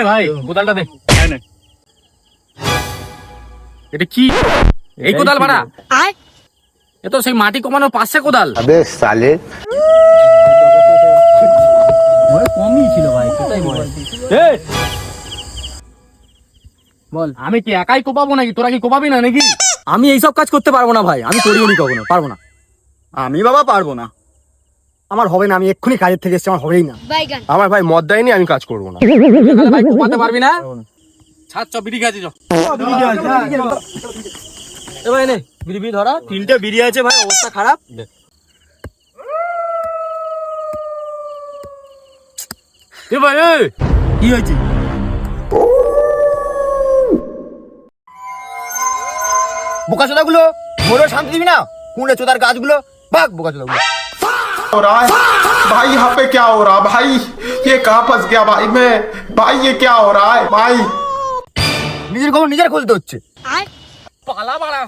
ভাই কোদালটা দে। এটা কি এই কোদাল ভাড়া? এ তো সেই মাটি কমানোর পাশে কোদাল। अबे साले কমই ছিল ভাই, কোথায় বল। আমি কি একাই কোপাবো নাকি? তোরা কি কোপাবি না নাকি? আমি এইসব কাজ করতে পারবো না ভাই, আমি করিও নি কখনো, পারবো না। আমি বাবা পারবো না, আমার হবে না, আমি এক্ষুনি কাজের থেকে এসেছি, আমার হবেই না। আমার ভাই মদ দেয়নি, আমি কাজ করবো না। তাহলে ভাই কোপাতে পারবি না? ছাড়, চ বিড়ি খাচ্ছি চ। এ ভাই নে বিড়ি বিড়ি ধরা, 3টে বিড়ি আছে ভাই, অবস্থা খারাপ। এ ভাই কি হয়েছে? বোকাচোদা গুলো মোড়ে শান্তি দিবি না? কুঁড়ে চোদার গাছগুলো ভাগ, বোকাচোদা গুলো। हो रहा है भाई? यहाँ पे क्या हो रहा है भाई? ये कहाँ फंस गया भाई मैं? भाई ये क्या हो रहा है भाई? নিজের খবর নিজের খুলতে হচ্ছে। পালা বাড়া।